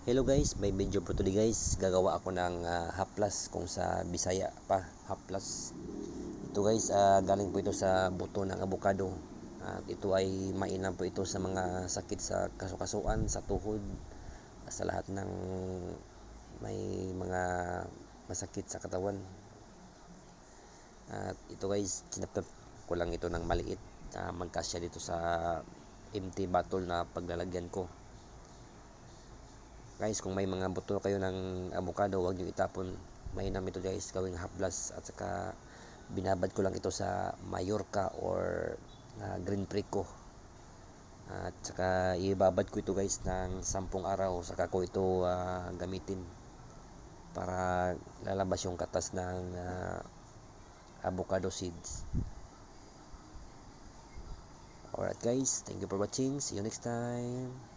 Hello guys, may video for today guys. Gagawa ako ng haplas kung sa Bisaya pa, haplas. Ito guys, galing po ito sa buto ng abukado. At ito ay mainam po ito sa mga sakit sa kasukasuan, sa tuhod, sa lahat ng may mga masakit sa katawan. At ito guys, sinaptap ko lang ito ng maliit. Magkasya dito sa empty bottle na paglalagyan ko. Guys, kung may mga buto kayo ng avocado, huwag nyo itapon. Mainam ito guys, gawing haplas. At saka binabad ko lang ito sa Mallorca or Green Preco. At saka ibabad ko ito guys ng 10 araw. Saka ko ito gamitin para lalabas yung katas ng avocado seeds. Alright guys, thank you for watching. See you next time.